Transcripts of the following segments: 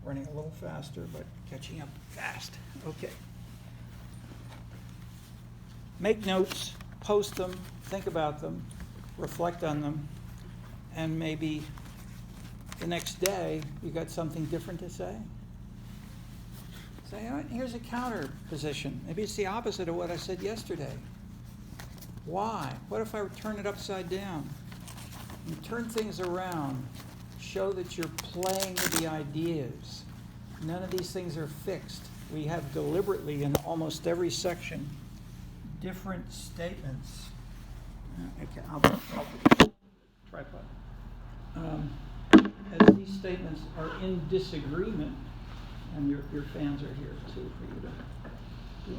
running a little faster, but catching up fast. Okay. Make notes, post them, think about them, reflect on them, and maybe the next day you got something different to say. Say, all right, here's a counter position. Maybe it's the opposite of what I said yesterday. Why? What if I turn it upside down? And turn things around. Show that you're playing with the ideas. None of these things are fixed. We have deliberately in almost every section different statements. Okay, I'll tripod. As these statements are in disagreement, and your fans are here too for you to do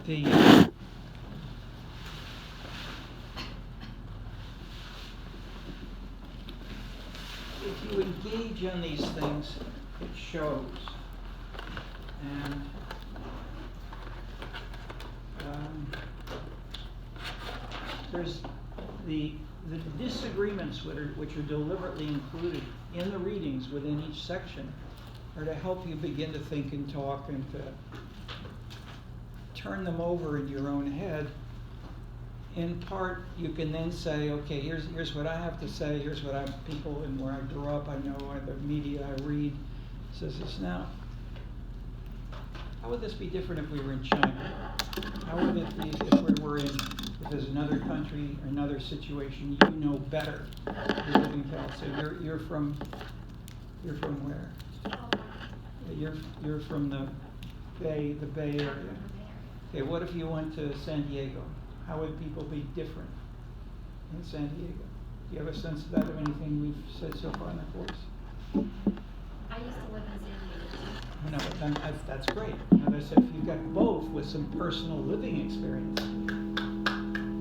anything. If you engage on these things, it shows. And there's the disagreements which are deliberately included in the readings within each section are to help you begin to think and talk and to turn them over in your own head. In part, you can then say, okay, here's what I have to say, here's what people and where I grew up, I know, the media I read says this. Now, how would this be different if we were in China? How would it be if there's another country or another situation you know better? You're living California. So you're from where? You're from the Bay Area. Okay, what if you went to San Diego? How would people be different in San Diego? Do you have a sense of that, of anything we've said so far in the course? I used to live in San Diego. No, but then that's great. Now, if you've got both with some personal living experience,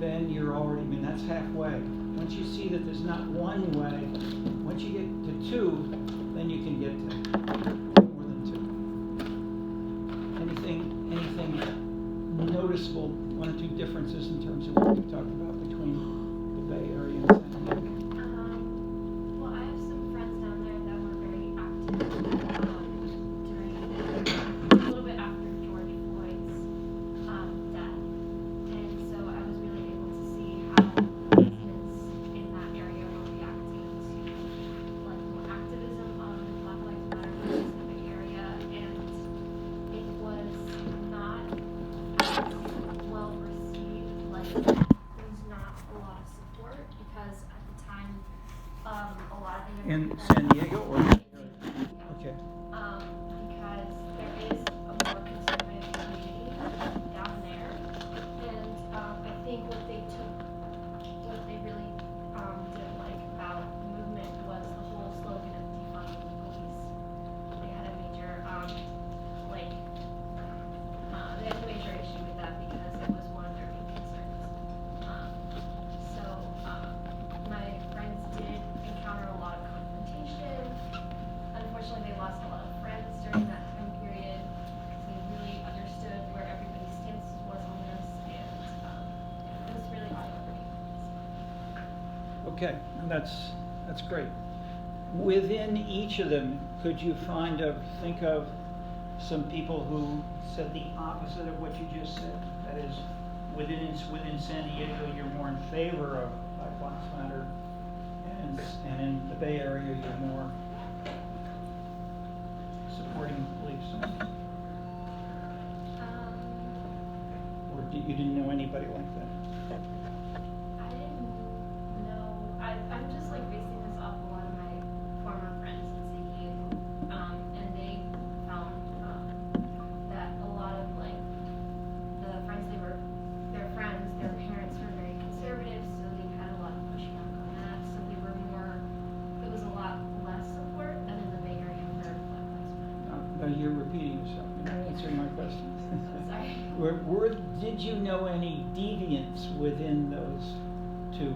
then you're already, that's halfway. Once you see that there's not one way, once you get to two, then you can get to more than two. Anything noticeable, one or two differences in terms of what we talked about between the Bay Area and San Diego? Well, I have some friends down there that were very active during a little bit after George Floyd's death, and so I was really able to see how residents in that area were reacting to more activism on Black Lives Matter movements in the Bay Area, and it was not well received. There was not a lot of support because at the time, a lot of the In San Diego or? Okay. because there is a more conservative community down there, and I think what they really didn't like about the movement was the whole slogan of defund the police. They had a major they had a major issue with that because it was one of their main concerns. My friends did encounter a lot of confrontation. Unfortunately, they lost a lot of friends during that time period because they really understood where everybody's stance was on this, and it was really eye-opening. Okay, and that's great. Within each of them, could you think of some people who said the opposite of what you just said? That is, within San Diego, you're more in favor of Black Lives Matter, and in the Bay Area, you're more supporting the police. Or you didn't know anybody like that? I didn't know. I'm just basing this off a lot of my former friends in San Diego, and they found that a lot of the friends their parents were very conservative, so they had a lot of pushback on that. So it was a lot less support than in the Bay Area for Black Lives Matter. No, you're repeating yourself. You're not answering my question. Sorry. Did you know any deviance within those two?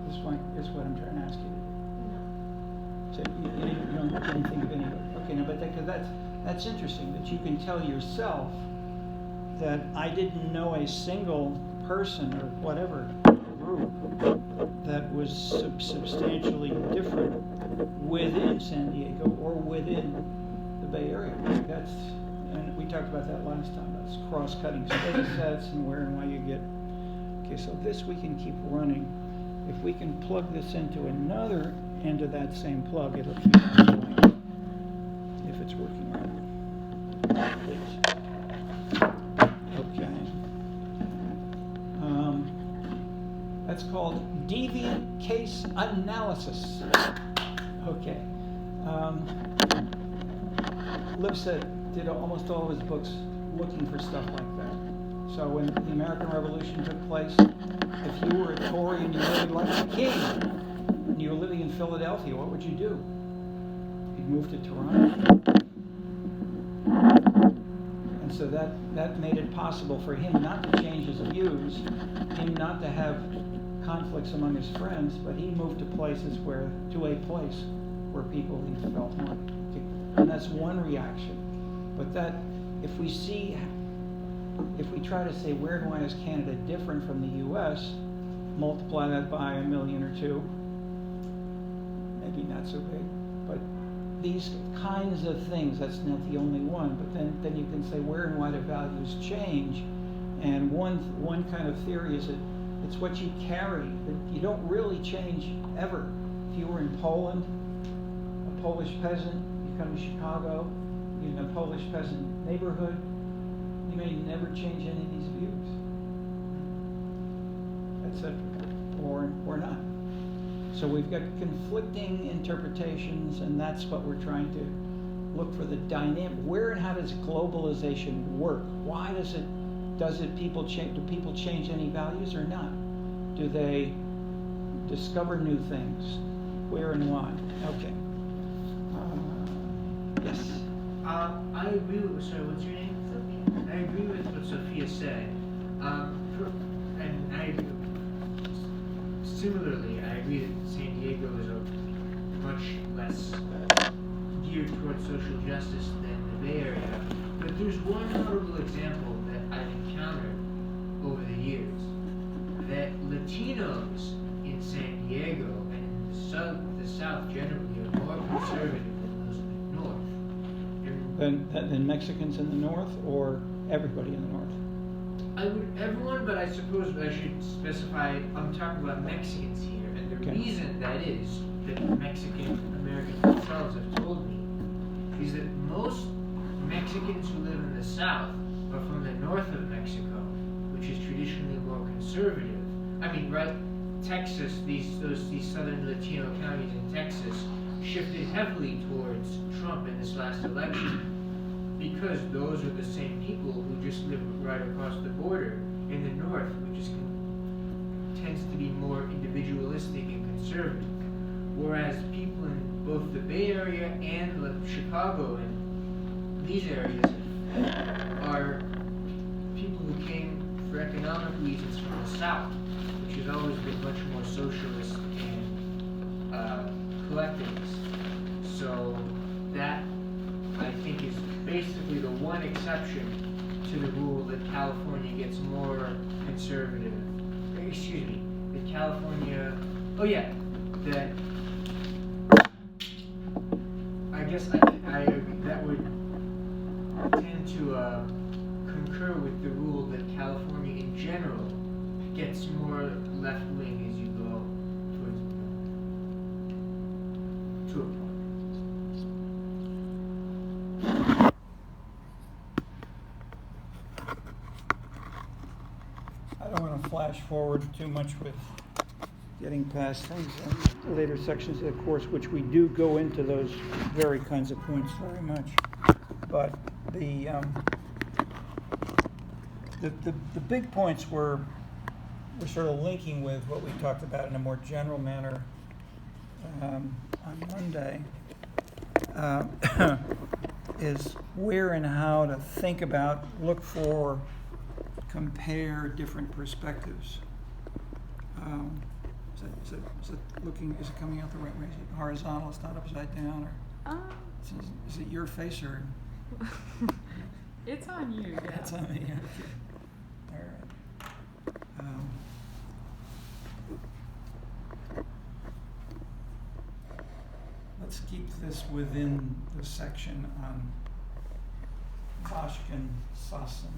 Is what I'm trying to ask you. No. So you don't think of anybody. Okay, no, but that's interesting that you can tell yourself that I didn't know a single person or whatever group that was substantially different within San Diego or within the Bay Area. That's, and we talked about that last time. That's cross-cutting space sets and where and why you get. Okay, so this we can keep running. If we can plug this into another end of that same plug, it'll keep going. If it's working right. Please. Okay. That's called deviant case analysis. Okay. Lipset did almost all of his books looking for stuff like that. So when the American Revolution took place, if you were a Tory and you really liked the king, and you were living in Philadelphia, what would you do? You'd move to Toronto. And so that made it possible for him not to change his views, him not to have conflicts among his friends, but he moved to a place where people he felt more. And that's one reaction. But that, if we try to say where and why is Canada different from the U.S., multiply that by 1 million or 2, maybe not so big. But these kinds of things, that's not the only one, but then you can say where and why do values change. And one kind of theory is that it's what you carry, that you don't really change ever. If you were in Poland, a Polish peasant, you come to Chicago, you're in a Polish peasant neighborhood, you may never change any of these views, etc., or not. So we've got conflicting interpretations, and that's what we're trying to look for the dynamic. Where and how does globalization work? Why does it people change? Do people change any values or not? Do they discover new things? Where and why? Okay. Yes. I agree with. Sorry, what's your name? Sophia. I agree with what Sophia said. Similarly, I agree that San Diego is a much less geared towards social justice than the Bay Area. But there's one notable example that I've encountered over the years, that Latinos in San Diego and in the South generally are more conservative than those in the North. Than Mexicans in the North, or everybody in the North? Everyone, but I suppose I should specify, I'm talking about Mexicans here, and the reason that is, that Mexican Americans themselves have told me, is that most Mexicans who live in the South are from the north of Mexico, which is traditionally more conservative. I mean, right, Texas, these southern Latino counties in Texas shifted heavily towards Trump in this last election, because those are the same people who just live right across the border in the north, which tends to be more individualistic and conservative. Whereas people in both the Bay Area and Chicago and these areas are people who came for economic reasons from the South, which has always been much more socialist and collectivist. So that, I think, is basically the one exception to the rule that California gets more conservative. Excuse me, that California, that I guess I that would tend to concur with the rule that California in general gets more left-wing as you go towards to a point. Flash forward too much with getting past things in later sections of the course, which we do go into those very kinds of points very much. But the big points we're sort of linking with what we talked about in a more general manner on Monday is where and how to think about, look for, compare different perspectives. Is it coming out the right way? Is it horizontal? It's not upside down, or is it your face, or? It's on you. Yeah. It's on me. Okay. All right. let's keep this within the section on Boschken, Sassen.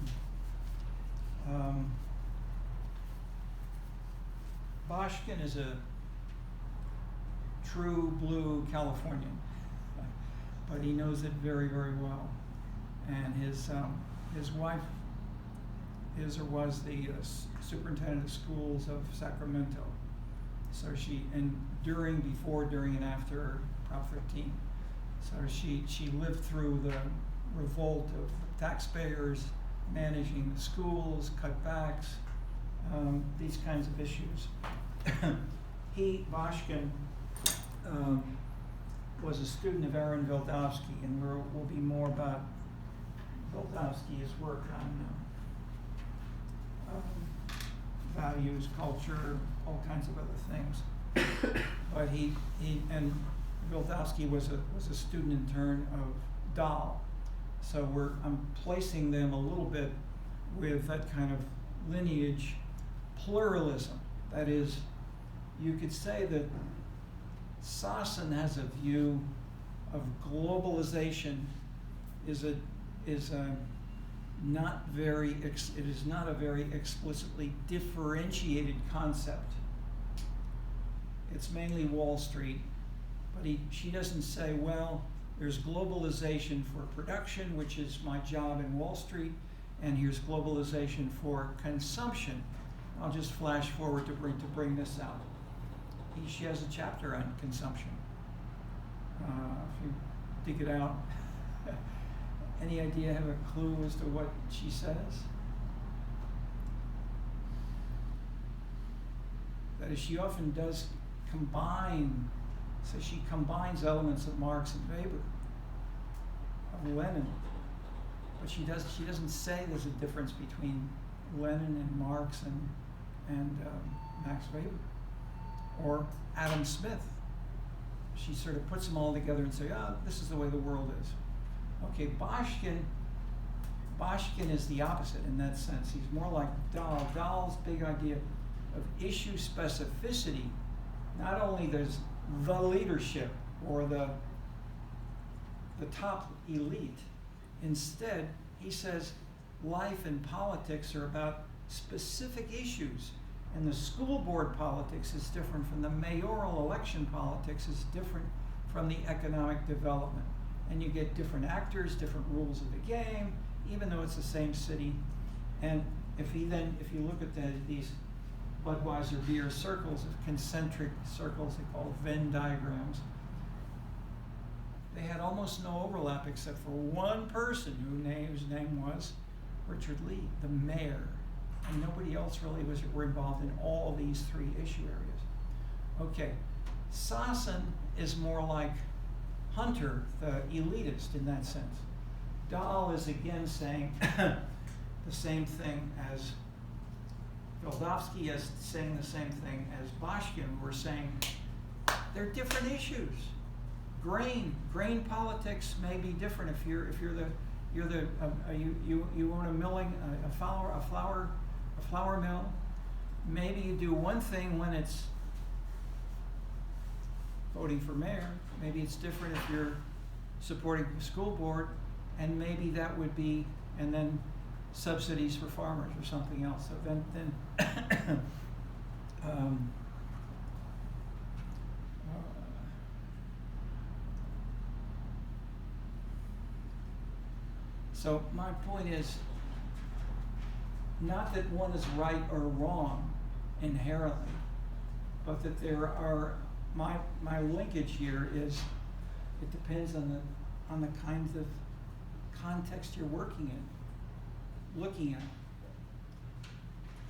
Boschken is a true blue Californian, but he knows it very, very well. And his wife is or was the superintendent of schools of Sacramento. So before, during, and after Prop 13. So she lived through the revolt of taxpayers, managing the schools, cutbacks, these kinds of issues. Boschken, was a student of Aaron Wildowski, and we'll be more about Wildowski's work on values, culture, all kinds of other things. But and Wildowski was a student intern of Dahl. So I'm placing them a little bit with that kind of lineage pluralism. That is, you could say that Sassen has a view of globalization it is not a very explicitly differentiated concept. It's mainly Wall Street, but she doesn't say, well, there's globalization for production, which is my job in Wall Street, and here's globalization for consumption. I'll just flash forward to bring this out. She has a chapter on consumption. If you dig it out, any idea, have a clue as to what she says? That is, she often does combine, so she combines elements of Marx and Weber, of Lenin, but she doesn't say there's a difference between Lenin and Marx and Max Weber, or Adam Smith. She sort of puts them all together and say, this is the way the world is. Okay, Boschken is the opposite in that sense. He's more like Dahl. Dahl's big idea of issue specificity. Not only there's the leadership or the top elite. Instead, he says life and politics are about specific issues. And the school board politics is different from the mayoral election politics, is different from the economic development. And you get different actors, different rules of the game, even though it's the same city. And if you look at these Budweiser beer circles, of concentric circles, they call Venn diagrams, they had almost no overlap except for one person whose name was Richard Lee, the mayor. And nobody else really were involved in all these three issue areas. Okay, Sassen is more like Hunter, the elitist in that sense. Dahl is again saying the same thing as Wildowski, is saying the same thing as Boschken. We're saying they're different issues. Grain politics may be different if you own a flour mill. Maybe you do one thing when it's voting for mayor. Maybe it's different if you're supporting the school board, and maybe that would be, and then subsidies for farmers or something else. So then so my point is not that one is right or wrong inherently, but that there are, my linkage here is, it depends on the kinds of context you're working in, looking at.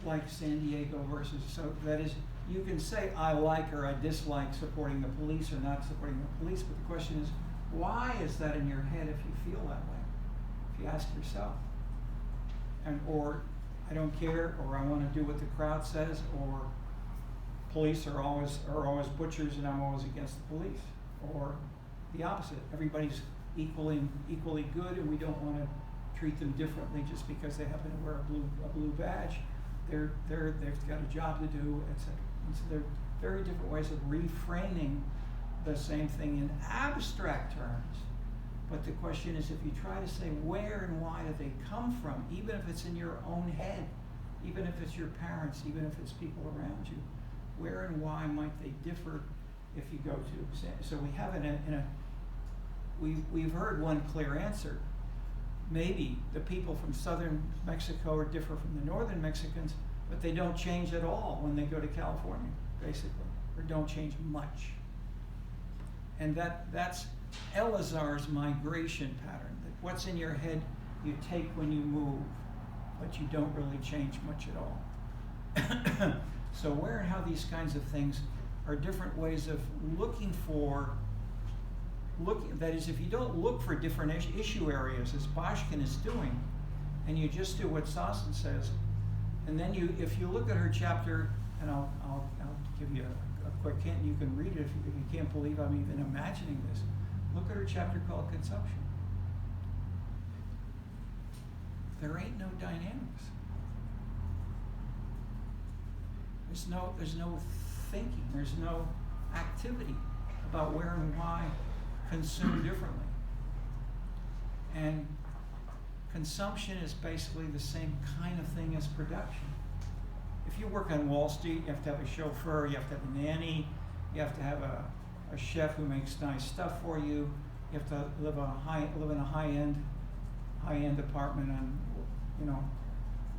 Like San Diego versus, so that is, you can say I like or I dislike supporting the police or not supporting the police, but the question is, why is that in your head if you feel that way? If you ask yourself. Or I don't care, or I want to do what the crowd says, or police are always butchers and I'm always against the police, or the opposite. Everybody's equally good and we don't want to treat them differently just because they happen to wear a blue badge. They've got a job to do, etc. And so there are very different ways of reframing the same thing in abstract terms. But the question is, if you try to say where and why do they come from, even if it's in your own head, even if it's your parents, even if it's people around you, where and why might they differ if you go to? So we have we've heard one clear answer. Maybe the people from southern Mexico are different from the northern Mexicans, but they don't change at all when they go to California, basically, or don't change much. And that's Elazar's migration pattern, that what's in your head you take when you move, but you don't really change much at all. So where and how these kinds of things are different ways of looking, that is, if you don't look for different issue areas, as Boschken is doing, and you just do what Sassen says, and then if you look at her chapter, and I'll give you a quick hint, you can read it if you can't believe I'm even imagining this. Look at her chapter called Consumption. There ain't no dynamics. There's no thinking, there's no activity about where and why consume differently. And consumption is basically the same kind of thing as production. If you work on Wall Street, you have to have a chauffeur, you have to have a nanny, you have to have a chef who makes nice stuff for you, you have to live in a high-end apartment on,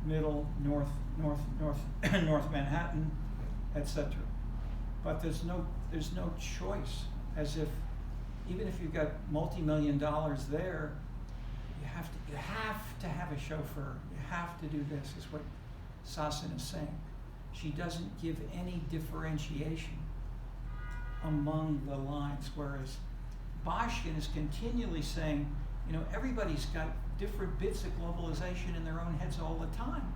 middle north Manhattan, etc. But there's no choice, as if even if you've got multi-million dollars there, you have to have a chauffeur. You have to do this, is what Sassen is saying. She doesn't give any differentiation among the lines, whereas Boschken is continually saying, everybody's got different bits of globalization in their own heads all the time.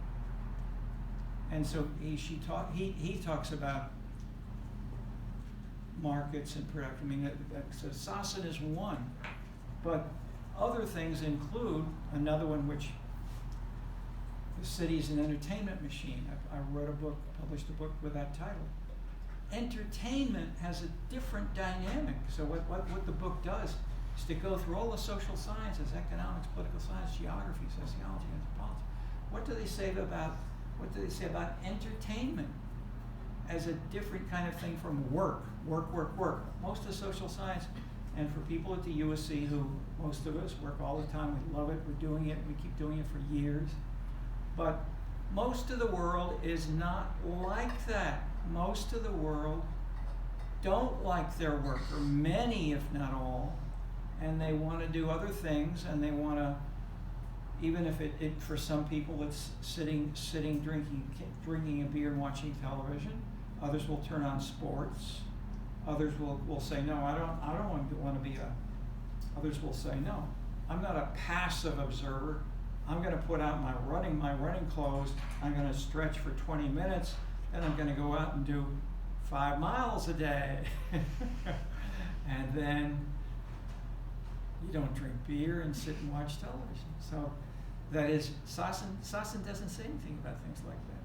And so he talks about markets and production. So Sassen is one, but other things include another one, which the city is an entertainment machine. I published a book with that title. Entertainment has a different dynamic. So what the book does is to go through all the social sciences, economics, political science, geography, sociology, anthropology. What do they say about entertainment as a different kind of thing from work? Most of the social science, and for people at the USC, who most of us work all the time, we love it, we're doing it, we keep doing it for years. But most of the world is not like that. Most of the world don't like their work, or many, if not all, and they want to do other things, and they want to, even if it for some people it's sitting drinking a beer and watching television. Others will turn on sports. Others will say, no, I don't want to be others will say, no, I'm not a passive observer. I'm going to put out my running clothes. I'm going to stretch for 20 minutes, and I'm going to go out and do 5 miles a day. And then you don't drink beer and sit and watch television. So that is, Sassen doesn't say anything about things like that.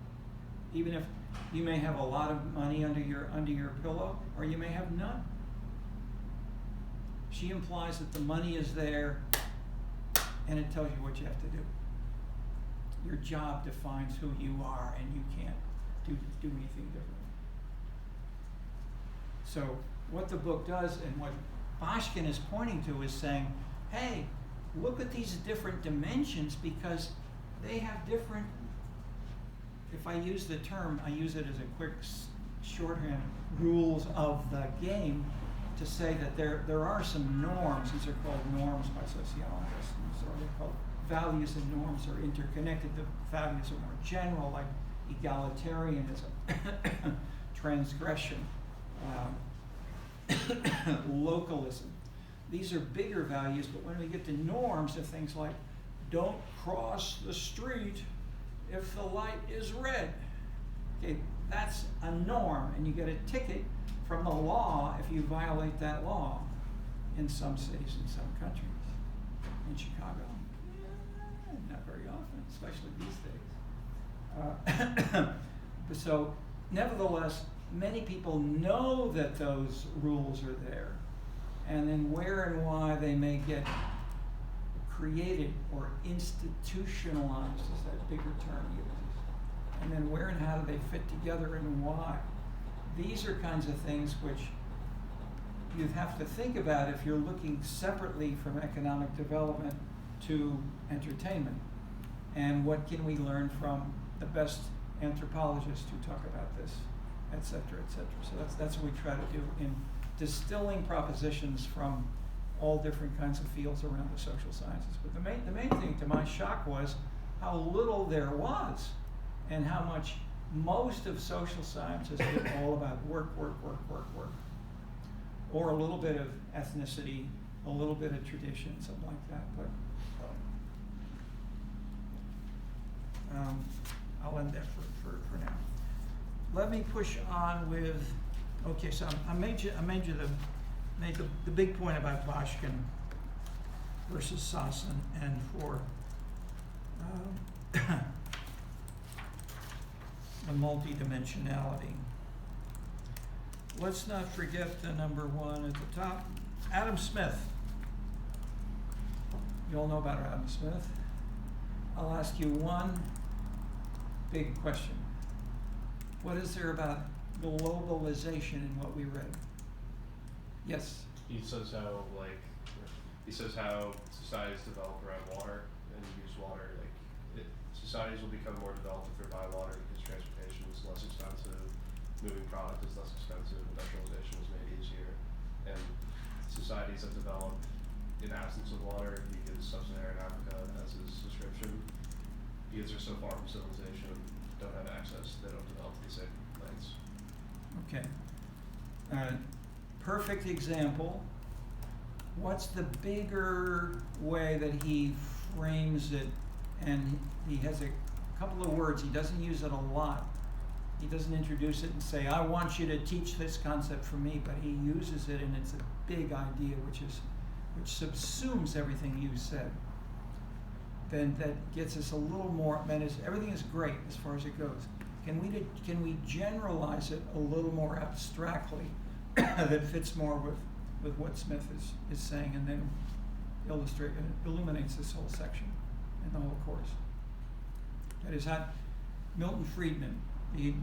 Even if you may have a lot of money under your pillow, or you may have none. She implies that the money is there, and it tells you what you have to do. Your job defines who you are, and you can't do anything different. So what the book does, and what Boschken is pointing to, is saying, hey, look at these different dimensions, because they have different, if I use the term, I use it as a quick shorthand, rules of the game, to say that there are some norms. These are called norms by sociologists. So they're called values, and norms are interconnected. The values are more general, like egalitarianism, transgression, localism. These are bigger values, but when we get to norms of things like, don't cross the street if the light is red. Okay, that's a norm, and you get a ticket from the law if you violate that law in some cities, in some countries. In Chicago, not very often, especially these days. So, nevertheless, many people know that those rules are there. and then where and why they may get created or institutionalized, is that bigger term used, and then where and how do they fit together and why. These are kinds of things which you have to think about if you're looking separately from economic development to entertainment. And what can we learn from the best anthropologists who talk about this, et cetera, et cetera. So that's what we try to do in distilling propositions from all different kinds of fields around the social sciences. But the main thing to my shock was how little there was, and how much most of social sciences is all about work, or a little bit of ethnicity, a little bit of tradition, something like that. But I'll end that for now. Let me push on with, okay, so I made the big point about Boschken versus Sassen, and for the multidimensionality. Let's not forget the number one at the top, Adam Smith. You all know about Adam Smith. I'll ask you one big question. What is there about globalization in what we read? Yes? He says how societies develop around water and use water. Societies will become more developed if they buy water because transportation is less expensive, moving product is less expensive, industrialization is made easier, and societies that develop in absence of water, he gives sub-Saharan Africa as his description, because they're so far from civilization, don't have access, they don't develop the same lands. Okay. Perfect example. What's the bigger way that he frames it? And he has a couple of words. He doesn't use it a lot. He doesn't introduce it and say, I want you to teach this concept for me, but he uses it, and it's a big idea which subsumes everything you said. Then that gets us a little more, everything is great as far as it goes. Can we generalize it a little more abstractly that fits more with what Smith is saying, and then illuminates this whole section and the whole course? That is not Milton Friedman, the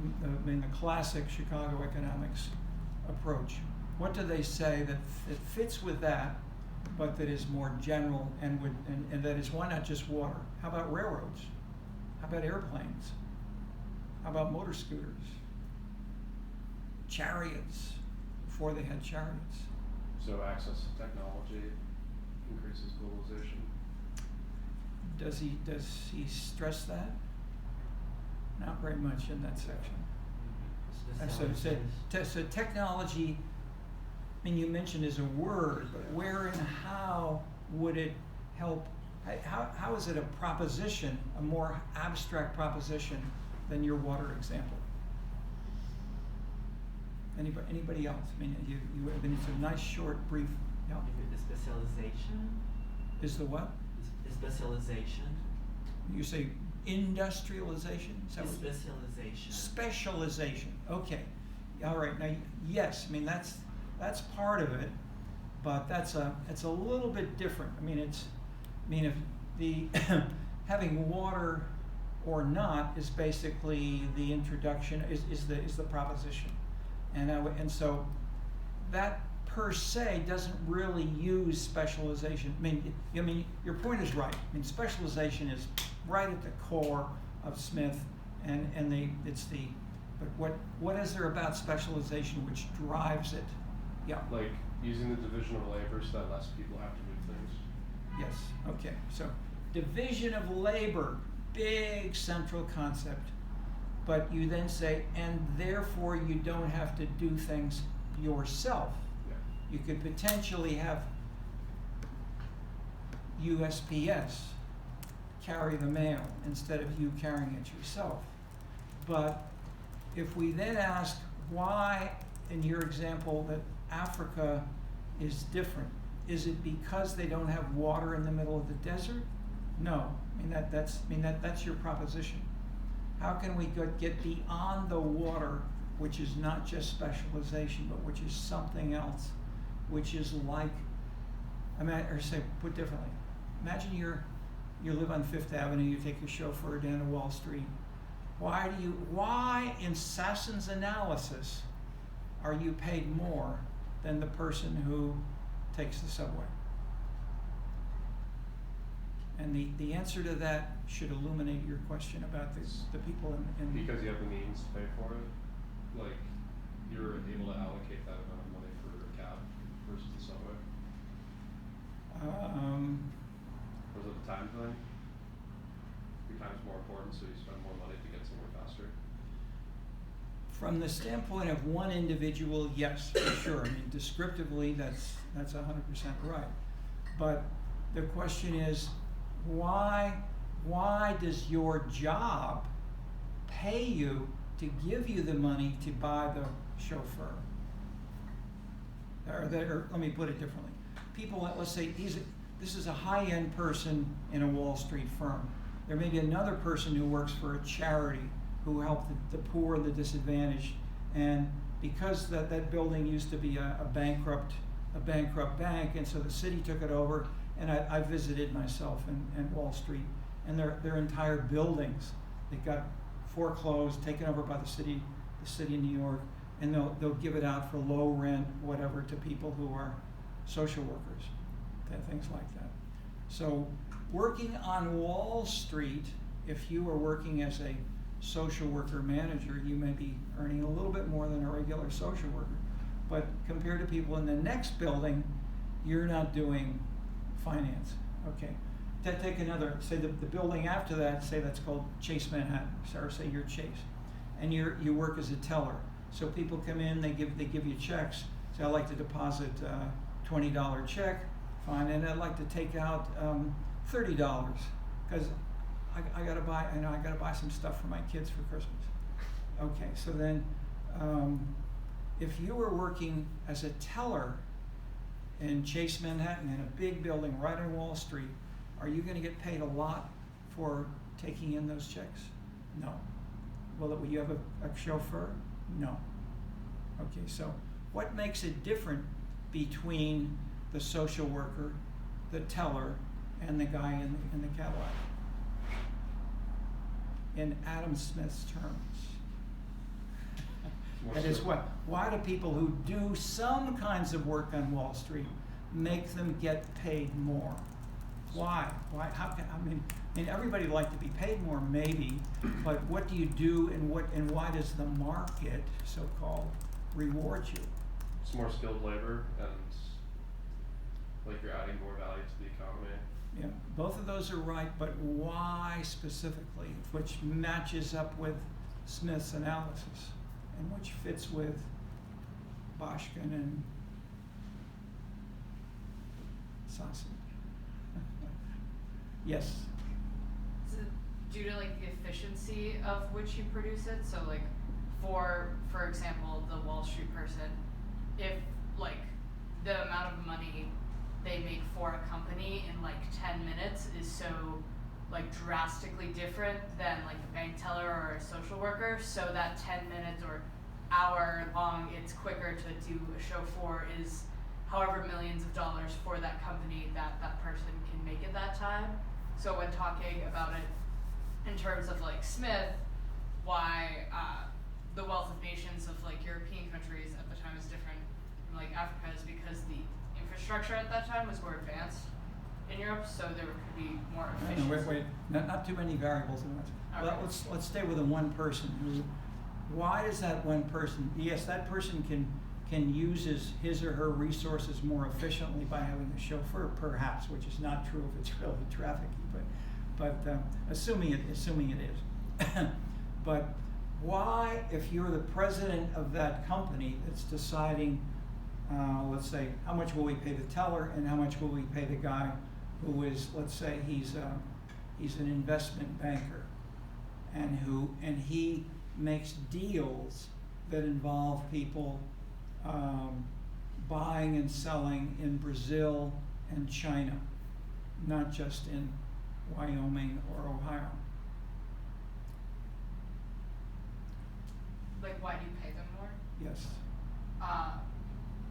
classic Chicago economics approach. What do they say that fits with that, but that is more general and that is, why not just water? How about railroads? How about airplanes? How about motor scooters? Chariots, before they had chariots. So access to technology increases globalization. Does he stress that? Not very much in that section. So technology, I mean, you mentioned as a word, but where and how would it help? How is it a proposition, a more abstract proposition than your water example? Anybody else? I mean, it's a nice, short, brief. Yeah. The specialization. Is the what? Specialization. You say industrialization? Is that what? Specialization. Specialization. Okay. All right. Now, yes. I mean, that's part of it, but it's a little bit different. If the having water or not is basically the introduction, is the proposition, and so that per se doesn't really use specialization. I mean, your point is right. I mean, specialization is right at the core of Smith, but what is there about specialization which drives it? Yeah. Like using the division of labor so that less people have to move things. Yes. Okay. So division of labor, big central concept, but you then say, and therefore you don't have to do things yourself. Yeah. You could potentially have USPS carry the mail instead of you carrying it yourself. But if we then ask why, in your example, that Africa is different, is it because they don't have water in the middle of the desert? No. That's your proposition. How can we get beyond the water, which is not just specialization, but which is something else, which is like, or say, put differently, imagine you live on Fifth Avenue, you take your chauffeur down to Wall Street. Why in Sassen's analysis are you paid more than the person who takes the subway? And the answer to that should illuminate your question about the people in Because you have the means to pay for it, like, you're able to allocate that amount of money for a cab versus the subway? Or is it the time thing? Your time's more important, so you spend more money to get somewhere faster? From the standpoint of one individual, yes, for sure. I mean, descriptively, that's 100% right. But the question is, why does your job pay you to give you the money to buy the chauffeur? Or let me put it differently. People, let's say this is a high-end person in a Wall Street firm. There may be another person who works for a charity who help the poor and the disadvantaged, and because that building used to be a bankrupt bank, and so the city took it over. And I visited myself in Wall Street, and their entire buildings, they got foreclosed, taken over by the city of New York, and they'll give it out for low rent, whatever, to people who are social workers, things like that. So working on Wall Street, if you are working as a social worker manager, you may be earning a little bit more than a regular social worker. But compared to people in the next building, you're not doing finance. Okay. Take another, say the building after that, say that's called Chase Manhattan, or say you're Chase, and you work as a teller. So people come in, they give you checks. Say, I'd like to deposit $20 check, fine, and I'd like to take out $30 because I gotta buy some stuff for my kids for Christmas. Okay, so then if you were working as a teller in Chase Manhattan in a big building right on Wall Street, are you going to get paid a lot for taking in those checks? No. Will you have a chauffeur? No. Okay, so what makes it different between the social worker, the teller, and the guy in the Cadillac? In Adam Smith's terms. That is what. Why do people who do some kinds of work on Wall Street make them get paid more? Why? How can I mean everybody would like to be paid more, maybe, but what do you do, and why does the market, so-called, reward you? It's more skilled labor, and like you're adding more value to the economy. Yeah, both of those are right, but why specifically? Which matches up with Smith's analysis, and which fits with Boschken and Sassen. Yes? Is it due to like the efficiency of which you produce it? So like for example, the Wall Street person, if like the amount of money they make for a company in like 10 minutes is so like drastically different than like a bank teller or a social worker, so that 10 minutes or hour long it's quicker to do a chauffeur is however millions of dollars for that company that person can make at that time. So when talking about it in terms of like Smith, why the wealth of nations of like European countries at the time is different from like Africa is because the infrastructure at that time was more advanced in Europe, so there could be more efficiency. Wait, not too many variables in this. Okay. Well, let's stay with the one person. Why does that one person? Yes, that person can use his or her resources more efficiently by having a chauffeur, perhaps, which is not true if it's really trafficy, but assuming it is. But why, if you're the president of that company that's deciding, let's say, how much will we pay the teller and how much will we pay the guy who is, let's say, he's an investment banker, and he makes deals that involve people buying and selling in Brazil and China, not just in Wyoming or Ohio. Like, why do you pay them more? Yes.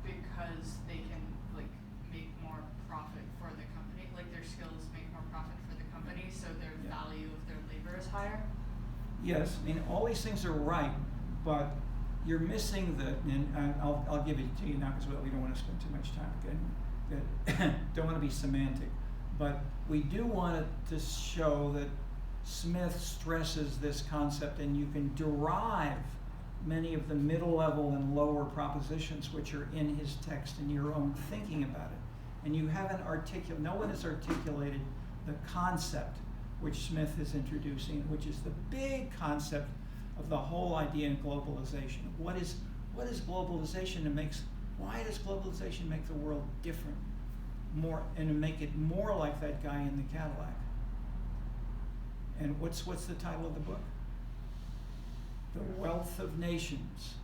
because they can like make more profit for the company, like their skills make more profit for the company, so their Yeah. value of their labor is higher? Yes, I mean, all these things are right, but you're missing and I'll give it to you now because we don't want to spend too much time again. Don't want to be semantic, but we do want to show that Smith stresses this concept, and you can derive many of the middle level and lower propositions which are in his text in your own thinking about it. And you haven't no one has articulated the concept which Smith is introducing, which is the big concept of the whole idea in globalization. What is globalization why does globalization make the world different and to make it more like that guy in the Cadillac? And what's the title of the book? The Wealth of Nations.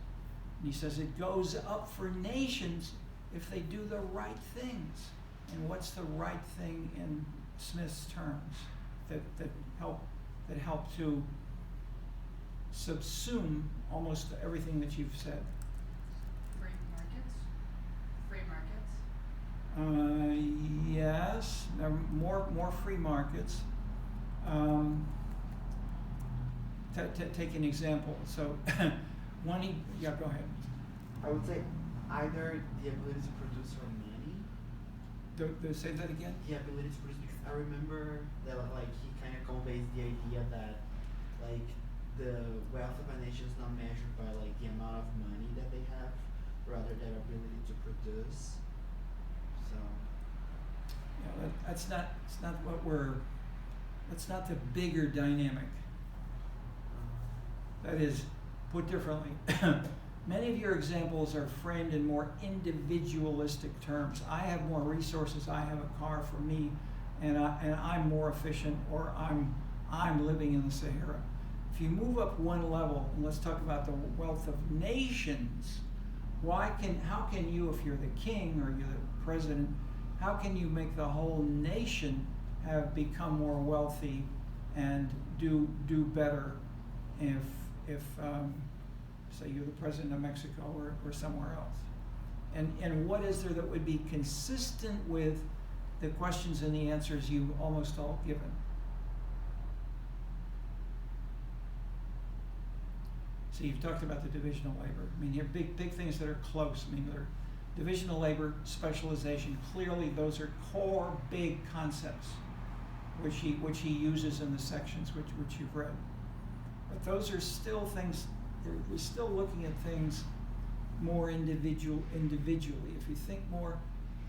And he says it goes up for nations if they do the right things. And what's the right thing in Smith's terms that help to subsume almost everything that you've said? Free markets? Yes, there are more free markets. Take an example. So, go ahead. I would say either the ability to produce or money. Say that again? The ability to produce, because I remember that like he kind of conveys the idea that like the wealth of a nation is not measured by like the amount of money that they have, rather their ability to produce. So Yeah, that's not the bigger dynamic. That is, put differently, many of your examples are framed in more individualistic terms. I have more resources, I have a car for me, and I'm more efficient, or I'm living in the Sahara. If you move up one level, and let's talk about the wealth of nations, how can you, if you're the king or you're the president, how can you make the whole nation have become more wealthy and do better if say you're the president of Mexico or somewhere else? And what is there that would be consistent with the questions and the answers you've almost all given? So you've talked about the division of labor. I mean, here are big things that are close. I mean, they're division of labor, specialization. Clearly, those are core big concepts which he uses in the sections which you've read. But those are still things. We're still looking at things more individually. If you think more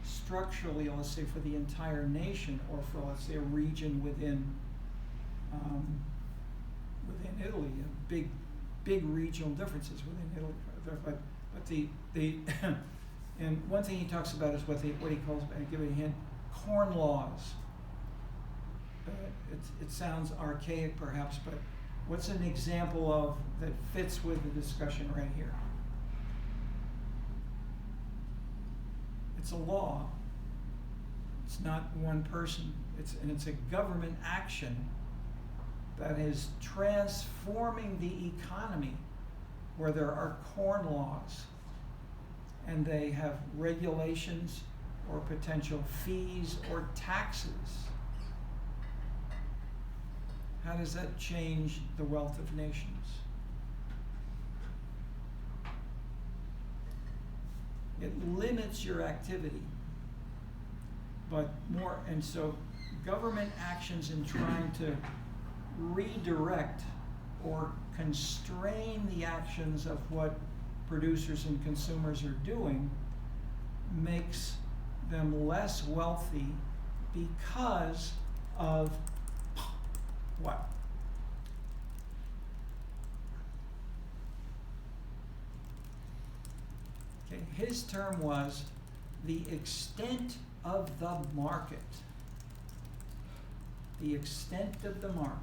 structurally, let's say for the entire nation, or for let's say a region within Italy, big regional differences within Italy. But the and one thing he talks about is what he calls, I'll give you a hint, corn laws. It sounds archaic perhaps, but what's an example of that fits with the discussion right here? It's a law. It's not one person. It's a government action that is transforming the economy, where there are corn laws and they have regulations or potential fees or taxes. How does that change the wealth of nations? It limits your activity, but more, and so government actions in trying to redirect or constrain the actions of what producers and consumers are doing makes them less wealthy because of what? Okay, his term was the extent of the market. The extent of the market.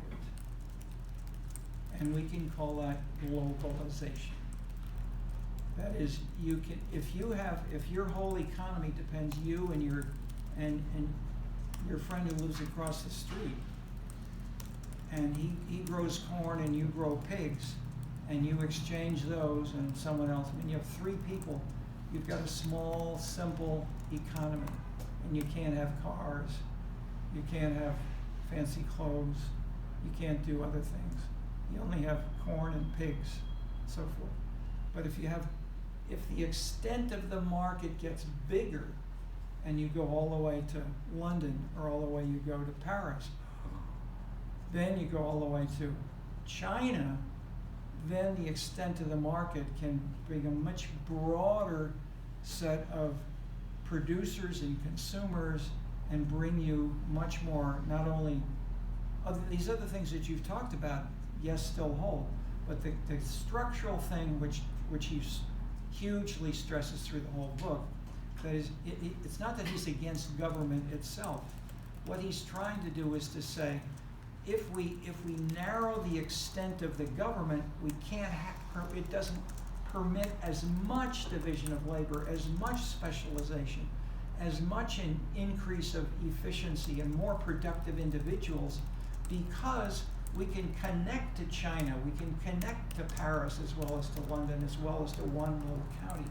And we can call that globalization. That is, you can, if your whole economy depends you and your friend who lives across the street, and he grows corn and you grow pigs, and you exchange those, and someone else, I mean, you have three people you've got a small, simple economy, and you can't have cars, you can't have fancy clothes, you can't do other things. You only have corn and pigs, so forth. But if the extent of the market gets bigger, and you go all the way to London, or all the way you go to Paris, then you go all the way to China, then the extent of the market can bring a much broader set of producers and consumers and bring you much more, not only these other things that you've talked about, yes, still hold, but the structural thing which he hugely stresses through the whole book, that is, it's not that he's against government itself. What he's trying to do is to say, if we narrow the extent of the government, we can't it doesn't permit as much division of labor, as much specialization, as much an increase of efficiency and more productive individuals, because we can connect to China, we can connect to Paris as well as to London, as well as to one little county.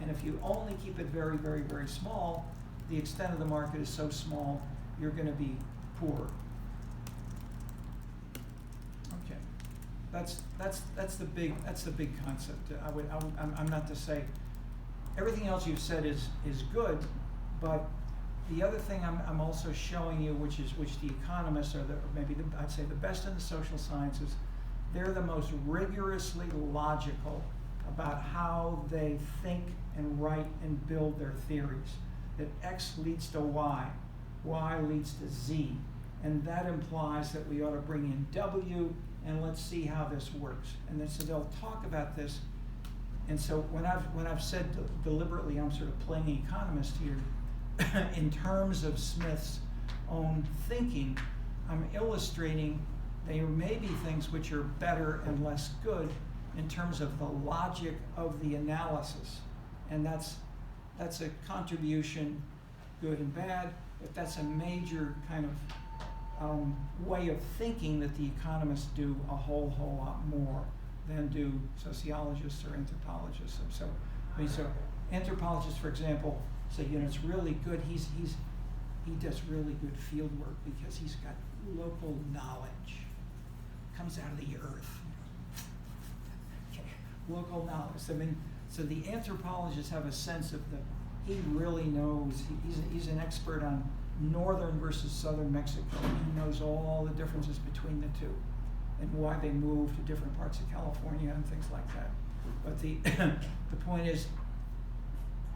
And if you only keep it very, very, very small, the extent of the market is so small, you're going to be poor. Okay, that's the big concept. I'm not to say everything else you've said is good, but the other thing I'm also showing you, which the economists are I'd say the best in the social sciences, they're the most rigorously logical about how they think and write and build their theories. That X leads to Y, Y leads to Z, and that implies that we ought to bring in W, and let's see how this works. And then so they'll talk about this. And so when I've said deliberately, I'm sort of playing economist here, in terms of Smith's own thinking, I'm illustrating there may be things which are better and less good in terms of the logic of the analysis. And that's a contribution, good and bad, but that's a major kind of way of thinking that the economists do a whole lot more than do sociologists or anthropologists. So anthropologists, for example, say, it's really good. He does really good field work because he's got local knowledge. Comes out of the earth. Okay. Local knowledge. So the anthropologists have a sense of he really knows. He's an expert on northern versus southern Mexico. He knows all the differences between the two and why they move to different parts of California and things like that. But the point is,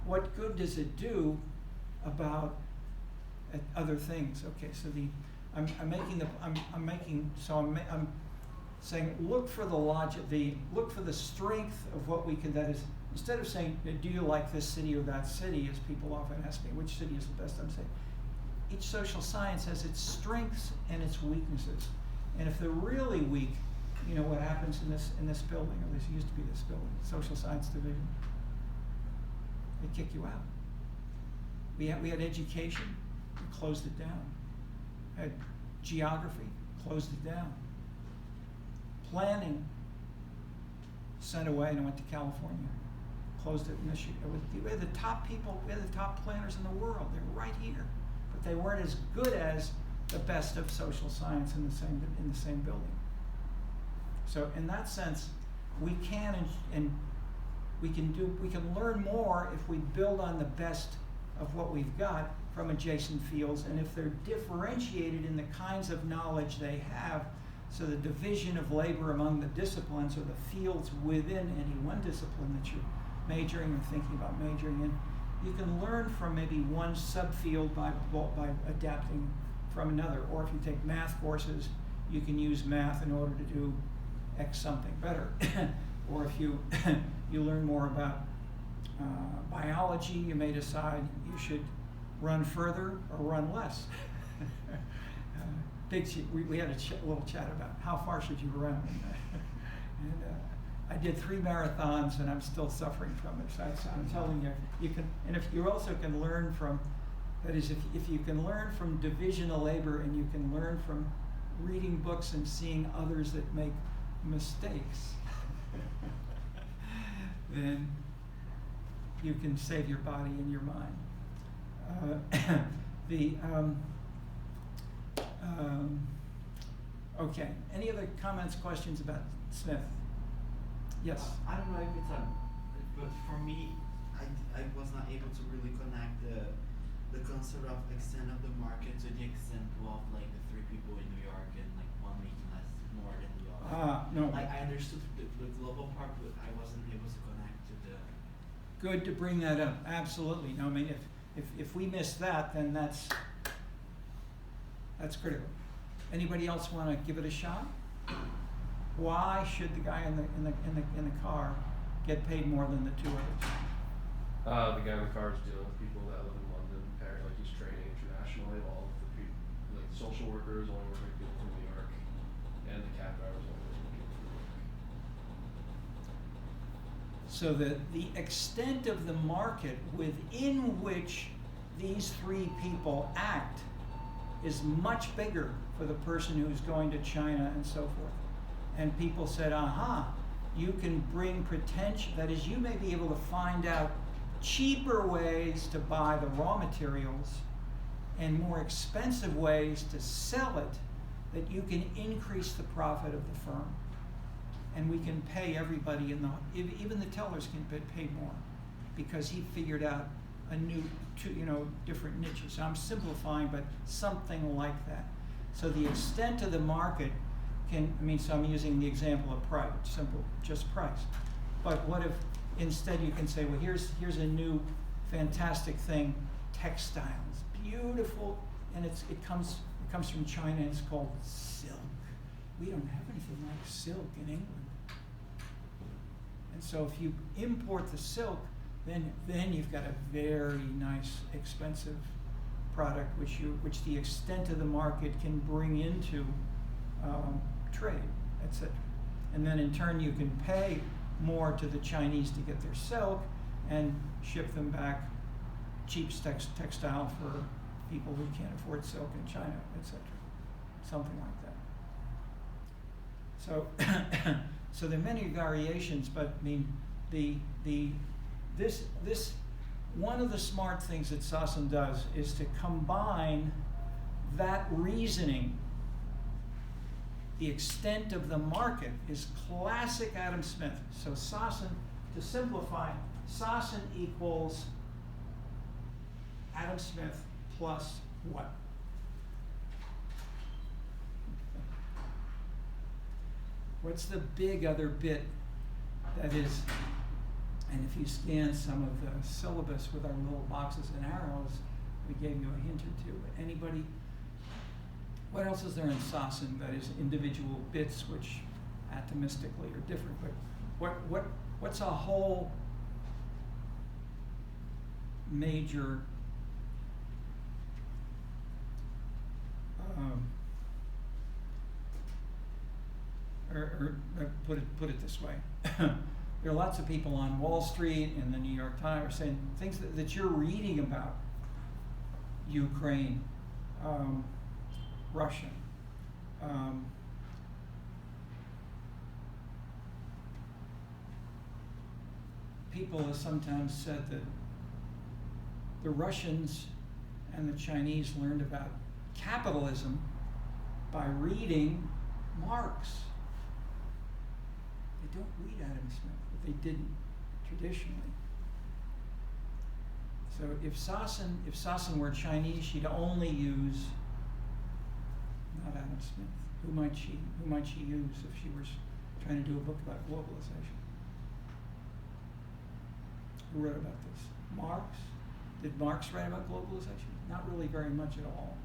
what good does it do about other things? Okay, so I'm saying look for the logic, look for the strength of what we can. That is, instead of saying, do you like this city or that city, as people often ask me, which city is the best? I'm saying each social science has its strengths and its weaknesses. And if they're really weak, what happens in this building, or at least it used to be this building, social science division. They kick you out. We had education, we closed it down. Had geography, closed it down. Planning, sent away and I went to California. Closed it in Michigan. We had the top people, we had the top planners in the world. They were right here. But they weren't as good as the best of social science in the same building. So in that sense, we can we can learn more if we build on the best of what we've got from adjacent fields, and if they're differentiated in the kinds of knowledge they have, so the division of labor among the disciplines or the fields within any one discipline that you're majoring or thinking about majoring in, you can learn from maybe one subfield by adapting from another. Or if you take math courses, you can use math in order to do X something better. Or if you learn more about biology, you may decide you should run further or run less. We had a little chat about how far should you run. And I did 3 marathons and I'm still suffering from it. So I'm telling you can, and if you also can learn from, that is, if you can learn from division of labor and you can learn from reading books and seeing others that make mistakes, then you can save your body and your mind. Okay, any other comments, questions about Smith? Yes? I don't know if it's but for me, I was not able to really connect the concept of extent of the market to the example of like the 3 people in New York and like one making more than the other. No. Like I understood the global part, but I wasn't able to connect to the. Good to bring that up, absolutely. No, I mean, if we miss that, then that's critical. Anybody else want to give it a shot? Why should the guy in the car get paid more than the 2 others? The guy in the car is dealing with people that live in London, apparently he's trading internationally, while the people, like the social workers only work with people from New York, and the cab drivers only work with people from New York. So the extent of the market within which these 3 people act is much bigger for the person who's going to China and so forth. And people said, aha, you can bring potential, that is, you may be able to find out cheaper ways to buy the raw materials and more expensive ways to sell it, that you can increase the profit of the firm. And we can pay everybody even the tellers can pay more, because he figured out a new, different niches. I'm simplifying, but something like that. So the extent of the market so I'm using the example of price, simple, just price. But what if instead you can say, well, here's a new fantastic thing, textiles, beautiful, and it comes from China, and it's called silk. We don't have anything like silk in England. And so if you import the silk, then you've got a very nice, expensive product which the extent of the market can bring into trade, etc. And then in turn you can pay more to the Chinese to get their silk and ship them back cheap textile for people who can't afford silk in China, etc. Something like that. So so there are many variations, but I mean this one of the smart things that Sassen does is to combine that reasoning. The extent of the market is classic Adam Smith. So Sassen, to simplify, Sassen equals Adam Smith plus what? What's the big other bit that is, and if you scan some of the syllabus with our little boxes and arrows, we gave you a hint or two. Anybody? What else is there in Sassen that is individual bits which atomistically are different? But what's a whole major put it this way. There are lots of people on Wall Street and the New York Times saying things that you're reading about. Ukraine, Russia. People have sometimes said that the Russians and the Chinese learned about capitalism by reading Marx. They don't read Adam Smith, but they didn't traditionally. So if Sassen were Chinese, she'd only use not Adam Smith. Who might she use if she was trying to do a book about globalization? Who wrote about this? Marx? Did Marx write about globalization? Not really very much at all.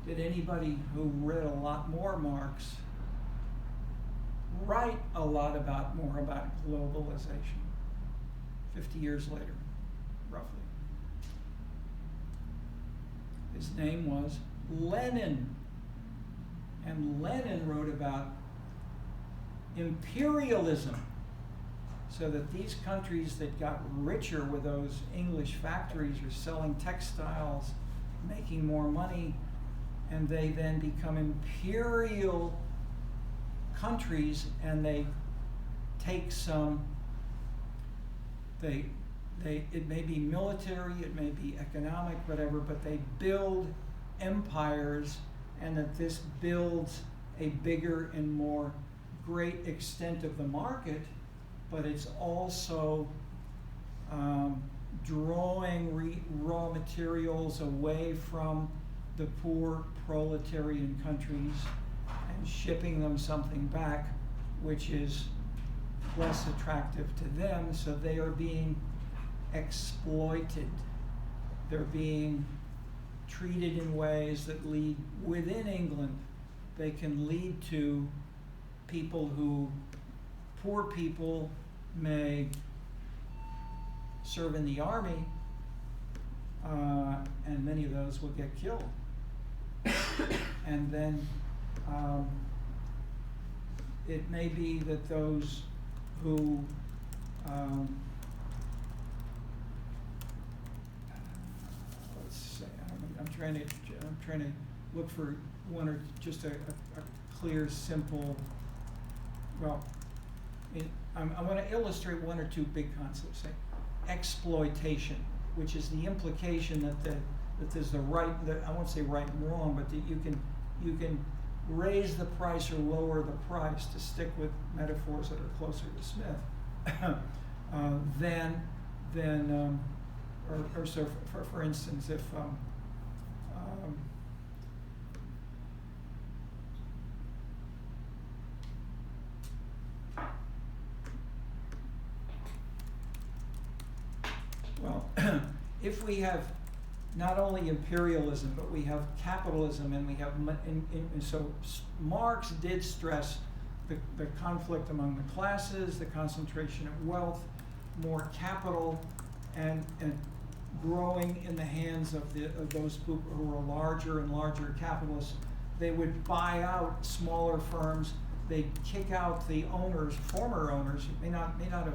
Did anybody who read a lot more Marx write a lot more about globalization 50 years later, roughly? His name was Lenin. And Lenin wrote about imperialism, so that these countries that got richer with those English factories are selling textiles, making more money, and they then become imperial countries, and they take some it may be military, it may be economic, whatever, but they build empires, and that this builds a bigger and more great extent of the market, but it's also drawing raw materials away from the poor proletarian countries and shipping them something back which is less attractive to them, so they are being exploited. They're being treated in ways that lead, within England, they can lead to people who, poor people may serve in the army, and many of those will get killed. And then it may be that those who let's say, I'm trying to look for one or just a clear, simple. Well, I want to illustrate one or two big concepts. Say, exploitation, which is the implication that there's the right. I won't say right and wrong, but that you can raise the price or lower the price, to stick with metaphors that are closer to Smith, so for instance, if well, if we have not only imperialism, but we have capitalism, and we have, and so Marx did stress the conflict among the classes, the concentration of wealth, more capital, and growing in the hands of those who are larger and larger capitalists. They would buy out smaller firms. They'd kick out the owners, former owners. May not have,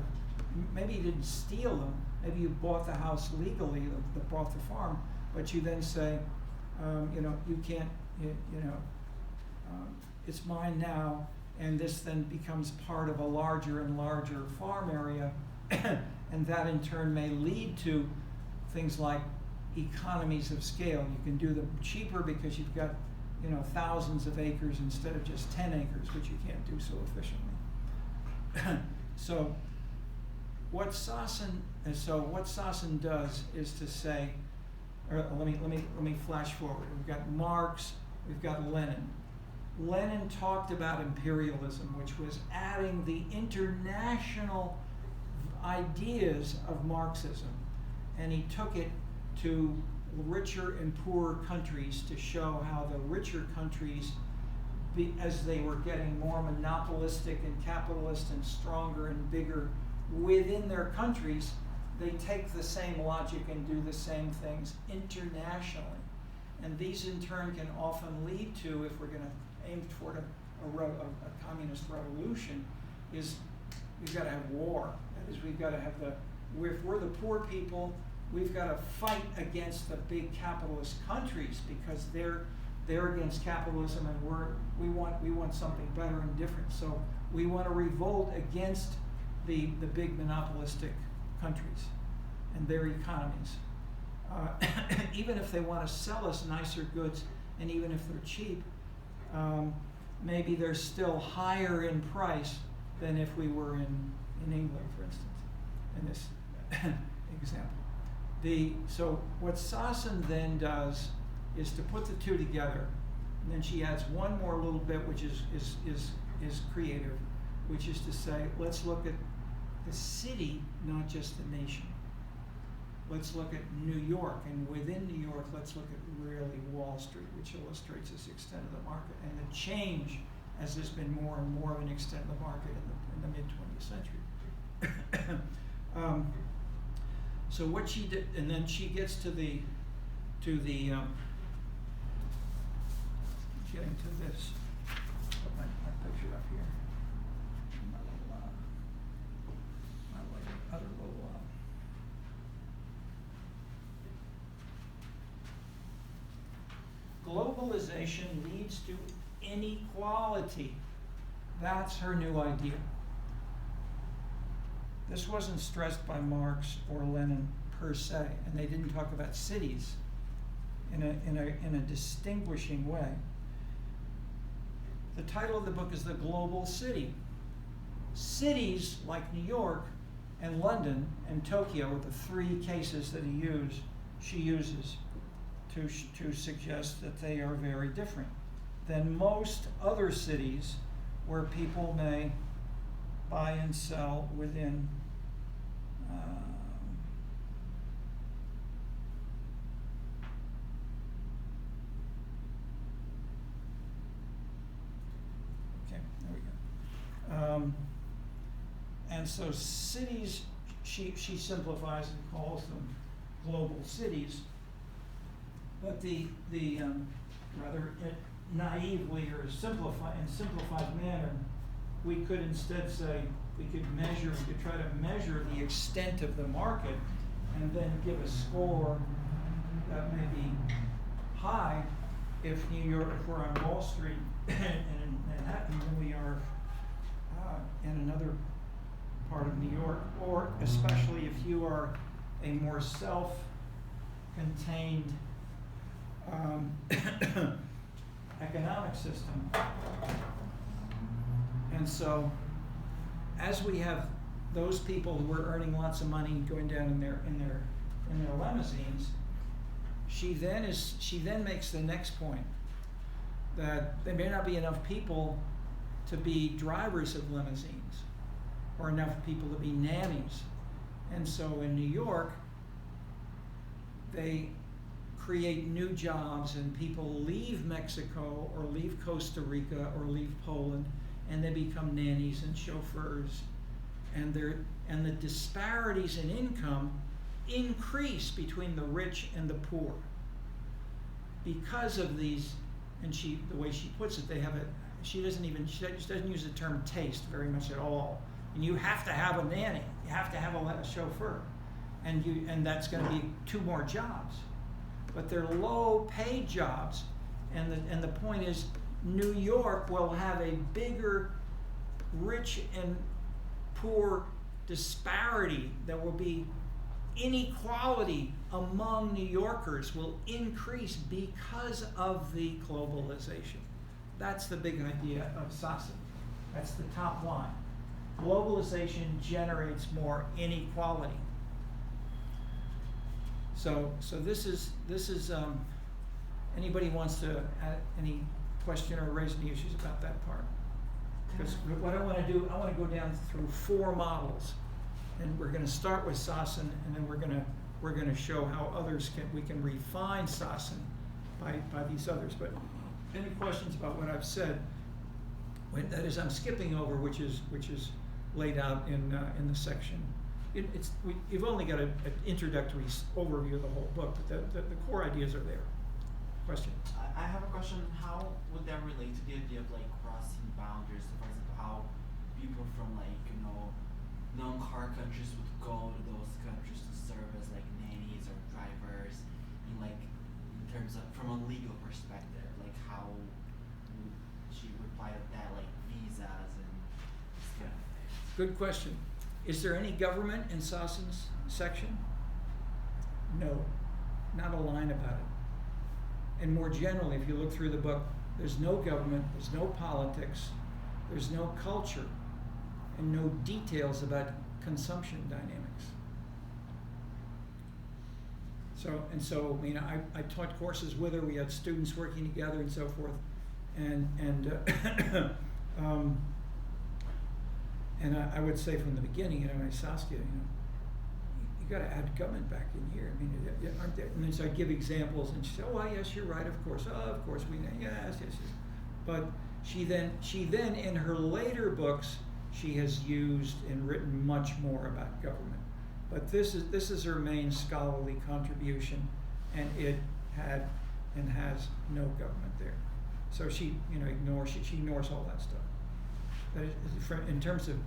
maybe you didn't steal them. Maybe you bought the house legally, that bought the farm, but you then say, you can't, it's mine now, and this then becomes part of a larger and larger farm area, and that in turn may lead to things like economies of scale. You can do them cheaper because you've got, thousands of acres instead of just 10 acres, which you can't do so efficiently. So what Sassen does is to say, or let me flash forward. We've got Marx, we've got Lenin. Lenin talked about imperialism, which was adding the international ideas of Marxism, and he took it to richer and poorer countries to show how the richer countries, as they were getting more monopolistic and capitalist and stronger and bigger within their countries, they take the same logic and do the same things internationally. And these in turn can often lead to, if we're going to aim toward a communist revolution, is we've got to have war. That is, we've got to have if we're the poor people, we've got to fight against the big capitalist countries because they're against capitalism, and we want something better and different. So we want to revolt against the big monopolistic countries and their economies. Even if they want to sell us nicer goods, and even if they're cheap, maybe they're still higher in price than if we were in England, for instance, in this example. So what Sassen then does is to put the two together, and then she adds one more little bit, which is creative, which is to say, let's look at the city, not just the nation. Let's look at New York, and within New York, let's look at really Wall Street, which illustrates this extent of the market and the change as there's been more and more of an extent of the market in the mid-20th century. So what she did, and then she gets to the getting to this. Put my picture up here. Other little globalization leads to inequality. That's her new idea. This wasn't stressed by Marx or Lenin per se, and they didn't talk about cities in a distinguishing way. The title of the book is The Global City. Cities like New York and London and Tokyo are the three cases that she uses to suggest that they are very different than most other cities where people may buy and sell within okay, there we go. And so cities, she simplifies and calls them global cities, but the rather naively or in simplified manner, we could instead say, we could try to measure the extent of the market and then give a score that may be high if we're on Wall Street and in Manhattan than we are in another part of New York, or especially if you are a more self-contained economic system. And so, as we have those people who are earning lots of money going down in their limousines, she then makes the next point that there may not be enough people to be drivers of limousines, or enough people to be nannies. And so in New York, they create new jobs, and people leave Mexico or leave Costa Rica or leave Poland, and they become nannies and chauffeurs, and the disparities in income increase between the rich and the poor because of these. And the way she puts it, she doesn't use the term taste very much at all. And you have to have a nanny, you have to have a chauffeur, and that's going to be 2 more jobs. But they're low-paid jobs, and the point is, New York will have a bigger rich and poor disparity. There will be inequality among New Yorkers will increase because of the globalization. That's the big idea of Sassen. That's the top line. Globalization generates more inequality. So this is anybody wants to add any question or raise any issues about that part? Because what I want to do, I want to go down through 4 models, and we're going to start with Sassen, and then we're going to show how we can refine Sassen by these others. But any questions about what I've said? That is, I'm skipping over, which is laid out in the section. You've only got an introductory overview of the whole book, but the core ideas are there. Question? I have a question. How would that relate to the idea of like crossing boundaries? So for example, how people from non-car countries would go to those countries to serve as like nannies or drivers, in terms of from a legal perspective, like how would she reply to that, like visas and this kind of thing? Good question. Is there any government in Sassen's section? No, not a line about it. And more generally, if you look through the book, there's no government, there's no politics, there's no culture, and no details about consumption dynamics. So I mean, I taught courses with her. We had students working together and so forth, and I would say from the beginning, I asked Saskia, you got to add government back in here. I mean, aren't there? And then so I give examples, and she said, "Oh, yes, you're right. Of course, we yes." But she then in her later books, she has used and written much more about government. But this is her main scholarly contribution, and it had and has no government there. So she ignores all that stuff. That is, in terms of,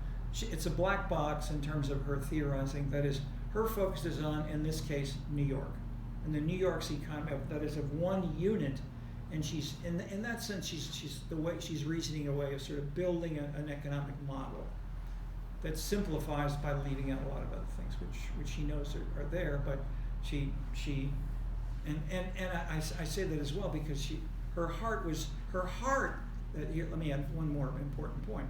it's a black box in terms of her theorizing. That is, her focus is on, in this case, New York, and the New York's economy. That is of one unit, and she's in that sense she's reasoning a way of sort of building an economic model. that simplifies by leaving out a lot of other things, which she knows are there, but she and I say that as well because her heart, here, let me add one more important point.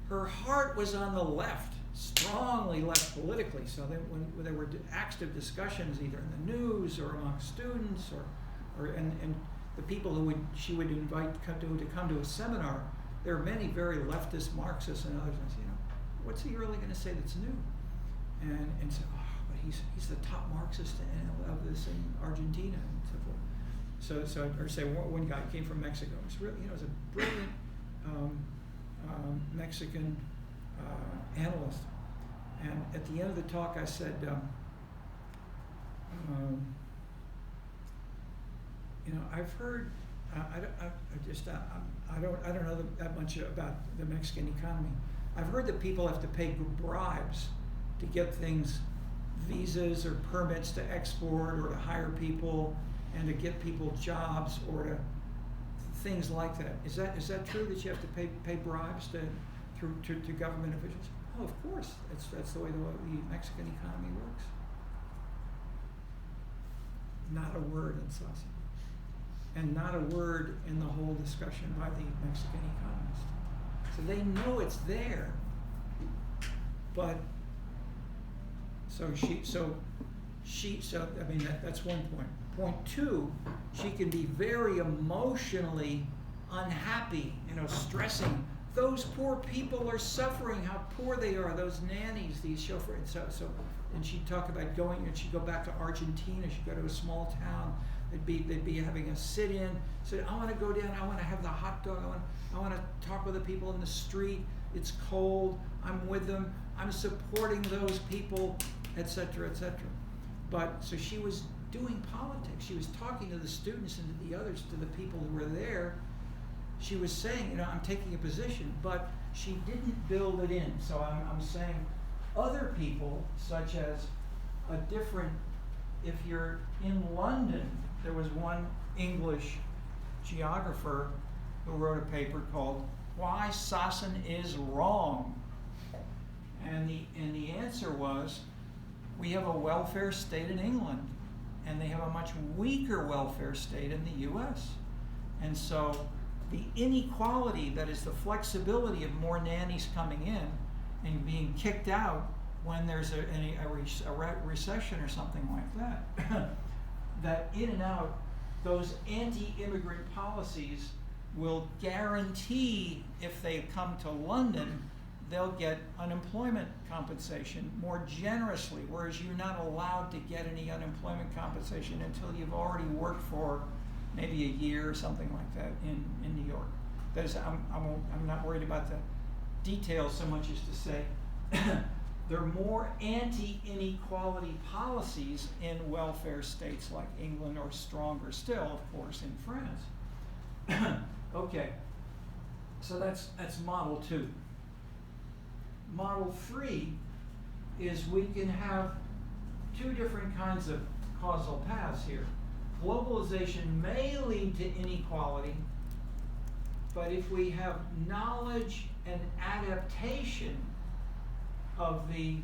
Her heart was on the left, strongly left politically, so that when there were active discussions either in the news or among students and the people who she would invite to come to a seminar, there are many very leftist Marxists and others, and say, what's he really going to say that's new? And so, but he's the top Marxist of this in Argentina and so forth. So or say one guy came from Mexico. It's really, was a brilliant Mexican analyst. And at the end of the talk, I said, I've heard. I don't know that much about the Mexican economy. I've heard that people have to pay bribes to get things, visas or permits to export or to hire people and to get people jobs or to things like that. Is that true that you have to pay bribes to government officials? Oh, of course. That's the way the Mexican economy works. Not a word in Sassen. And not a word in the whole discussion by the Mexican economist. So they know it's there. But that's one point. Point two, she can be very emotionally unhappy, stressing. Those poor people are suffering, how poor they are, those nannies, these chauffeurs. And she'd talk about she'd go back to Argentina, she'd go to a small town, they'd be having a sit-in, said, I want to go down, I want to have the hot dog, I want to talk with the people in the street, it's cold, I'm with them, I'm supporting those people, etc., etc. But, so she was doing politics, she was talking to the students and to the others, to the people who were there. She was saying, I'm taking a position, but she didn't build it in. So I'm saying other people, such as if you're in London, there was one English geographer who wrote a paper called Why Sassen is Wrong. And the answer was, we have a welfare state in England, and they have a much weaker welfare state in the US. And so the inequality, that is the flexibility of more nannies coming in and being kicked out when there's a recession or something like that, that in and out, those anti-immigrant policies will guarantee if they come to London, they'll get unemployment compensation more generously, whereas you're not allowed to get any unemployment compensation until you've already worked for maybe a year or something like that in New York. That is, I'm not worried about the details so much as to say there are more anti-inequality policies in welfare states like England, or stronger still, of course, in France. Okay, so that's model 2. Model 3 is we can have 2 different kinds of causal paths here. Globalization may lead to inequality, but if we have knowledge and adaptation of the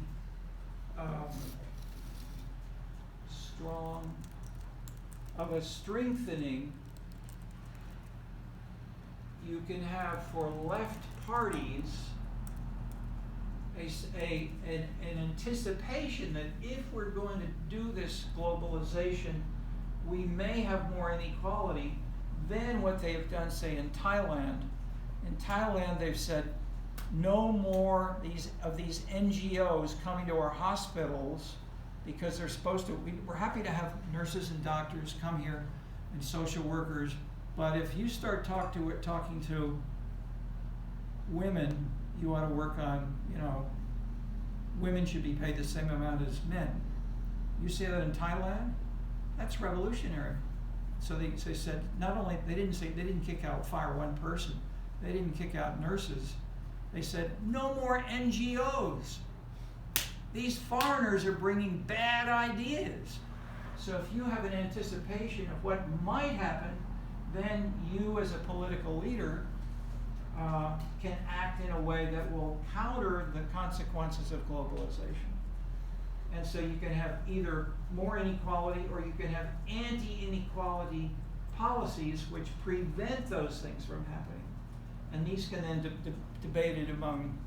strengthening, you can have for left parties an anticipation that if we're going to do this globalization, we may have more inequality than what they have done, say, in Thailand. In Thailand, they've said, no more of these NGOs coming to our hospitals because they're supposed to. We're happy to have nurses and doctors come here and social workers, but if you start talking to women, you ought to work on, women should be paid the same amount as men. You see that in Thailand? That's revolutionary. So they said, not only, they didn't fire one person, they didn't kick out nurses. They said, no more NGOs. These foreigners are bringing bad ideas. So if you have an anticipation of what might happen, then you as a political leader can act in a way that will counter the consequences of globalization. And so you can have either more inequality or you can have anti-inequality policies which prevent those things from happening. And these can then be debated among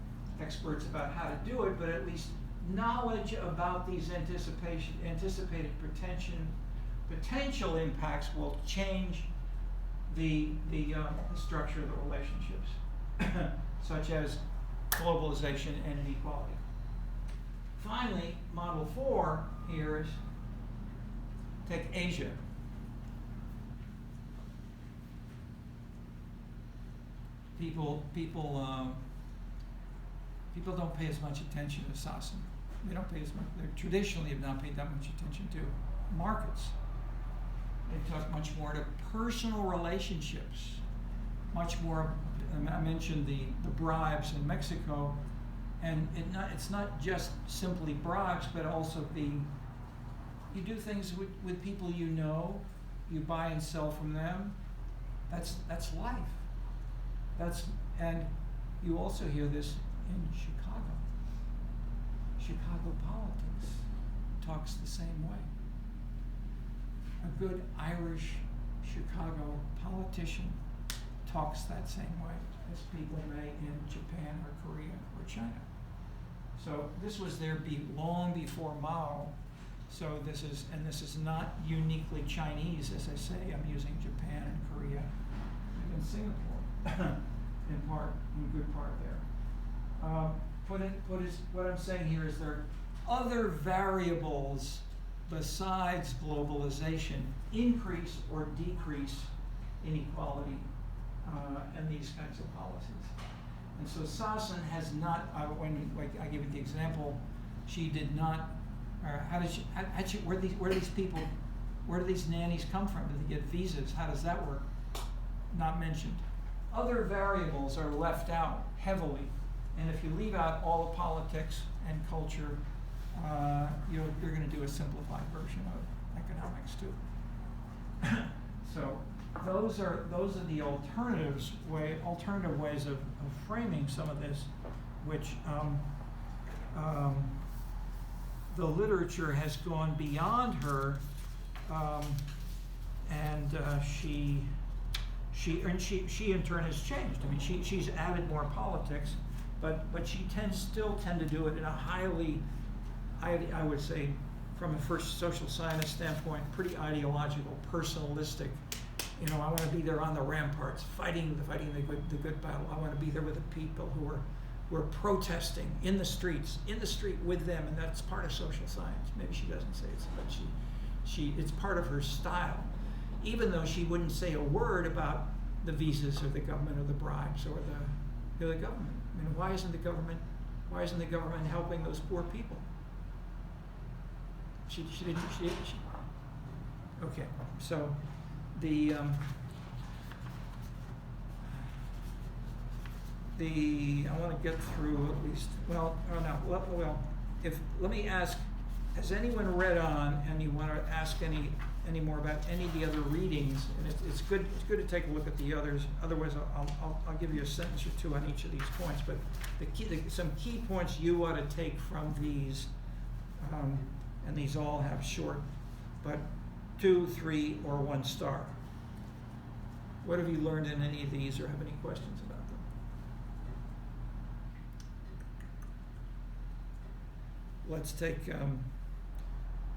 experts about how to do it, but at least knowledge about these anticipated potential impacts will change the structure of the relationships, such as globalization and inequality. Finally, model 4 here is take Asia. People don't pay as much attention to Sassen. They don't pay as much. They traditionally have not paid that much attention to markets. They talk much more to personal relationships, much more. I mentioned the bribes in Mexico, and it's not just simply bribes, but also you do things with people you know, you buy and sell from them. That's life. And you also hear this in Chicago. Chicago politics talks the same way. A good Irish Chicago politician talks that same way as people may in Japan or Korea or China. So this was there long before Mao. So this is not uniquely Chinese, as I say. I'm using Japan and Korea, even Singapore, in good part there. What I'm saying here is there are other variables besides globalization increase or decrease inequality and these kinds of policies. And so Sassen has not, like I give you the example, she did not, where do these nannies come from? Do they get visas? How does that work? Not mentioned. Other variables are left out heavily. And if you leave out all the politics and culture, you're going to do a simplified version of economics too. So those are the alternative ways of framing some of this, which the literature has gone beyond her, and she in turn has changed. I mean, she's added more politics, but she still tend to do it in a highly, I would say, from a first social science standpoint, pretty ideological, personalistic. You know, I want to be there on the ramparts, fighting the good battle. I want to be there with the people who are protesting in the street with them, and that's part of social science. Maybe she doesn't say it, but it's part of her style, even though she wouldn't say a word about the visas or the government or the bribes or the government. I mean, why isn't the government helping those poor people? She didn't. Okay, so I want to get through at least. Let me ask: has anyone read on, and you want to ask any more about any of the other readings? And it's good to take a look at the others. Otherwise, I'll give you a sentence or two on each of these points. But some key points you ought to take from these, and these all have short, but 2, 3, or 1 star. What have you learned in any of these, or have any questions about them? Let's take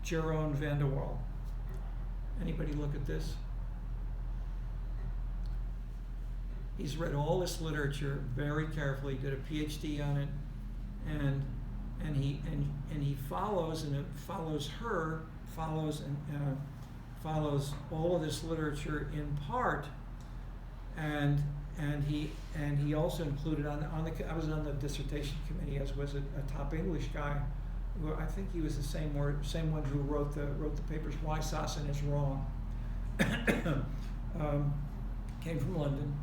Jeroen van der Waal. Anybody look at this? He's read all this literature very carefully, did a PhD on it, and he follows all of this literature in part, and he also included I was on the dissertation committee, as was a top English guy. Well, I think he was the same one who wrote the papers Why Sassen is Wrong. Came from London,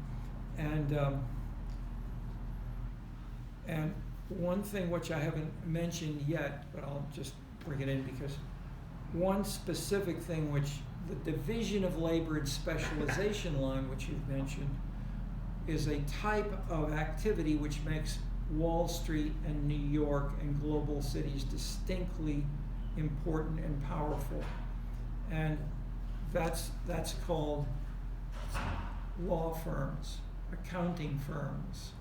and one thing which I haven't mentioned yet, but I'll just bring it in because one specific thing which the division of labor and specialization line, which you've mentioned, is a type of activity which makes Wall Street and New York and global cities distinctly important and powerful. And that's called law firms, accounting firms,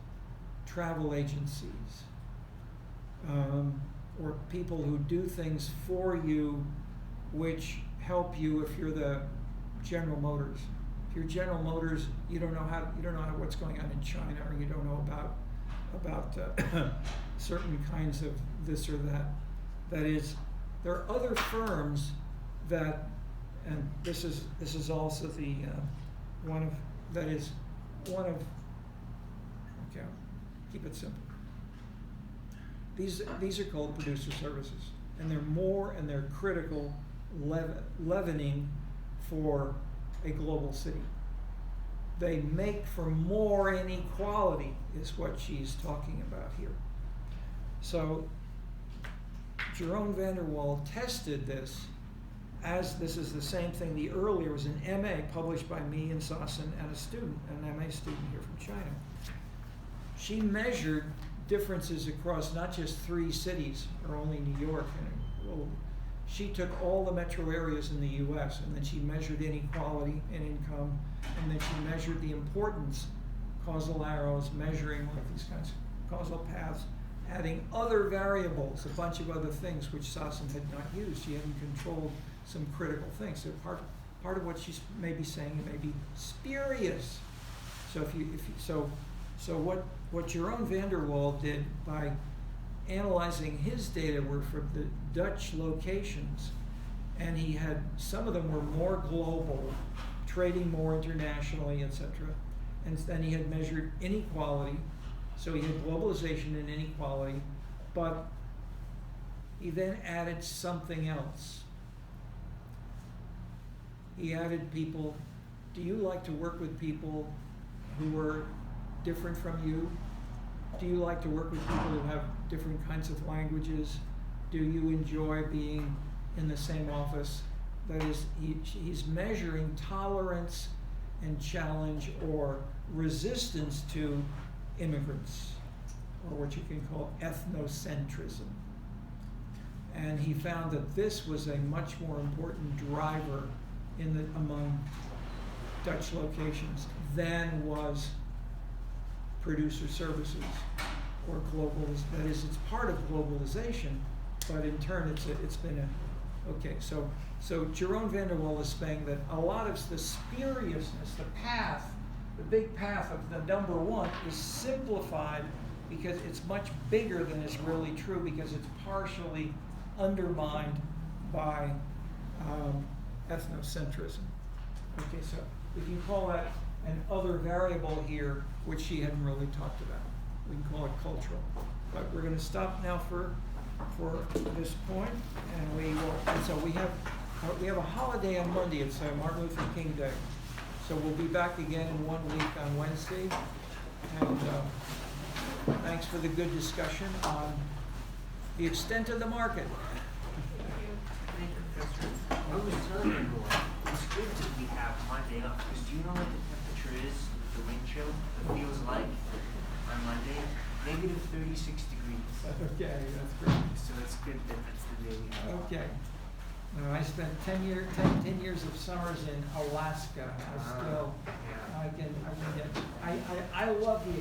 travel agencies, or people who do things for you which help you. If you're the General Motors, if you're General Motors, you don't know what's going on in China, or you don't know about certain kinds of this or that. That is, there are other firms that, and this is also the one of okay, keep it simple. These are called producer services, and they're critical leavening for a global city. They make for more inequality, is what she's talking about here. So Jerome van der Wal tested this, as this is the same thing. The earlier was an MA published by me and Sassen and an MA student here from China. She measured differences across not just 3 cities, or only New York. She took all the metro areas in the US, and then she measured inequality in income, and then she measured the importance, causal arrows, measuring like these kinds of causal paths, adding other variables, a bunch of other things which Sassen had not used. She hadn't controlled some critical things. So part of what she's maybe saying, it may be spurious. So what Jerome van der Wal did by analyzing his data were from the Dutch locations, and he had, some of them were more global, trading more internationally, etc. And then he had measured inequality, so he had globalization and inequality, but he then added something else. He added people. Do you like to work with people who are different from you? Do you like to work with people who have different kinds of languages? Do you enjoy being in the same office? That is, he's measuring tolerance and challenge or resistance to immigrants, or what you can call ethnocentrism. And he found that this was a much more important driver among Dutch locations than was producer services or that is, it's part of globalization, but in turn it's been okay. So Jerome van der Wal is saying that a lot of the spuriousness, the big path of the number 1 is simplified because it's much bigger than is really true, because it's partially undermined by ethnocentrism. Okay, so if you call that an other variable here, which she hadn't really talked about, we can call it cultural. But we're going to stop now for this point, and so we have a holiday on Monday. It's Martin Luther King Day, so we'll be back again in 1 week on Wednesday. And thanks for the good discussion on the extent of the market. Thank you, Professor. I was telling everyone, it's good that we have Monday off, because do you know what the temperature is, the wind chill, it feels like on Monday? Negative 36 degrees. Okay, that's great. So it's good that that's the day we have off. Okay. Now, I spent 10 years of summers in Alaska. I love the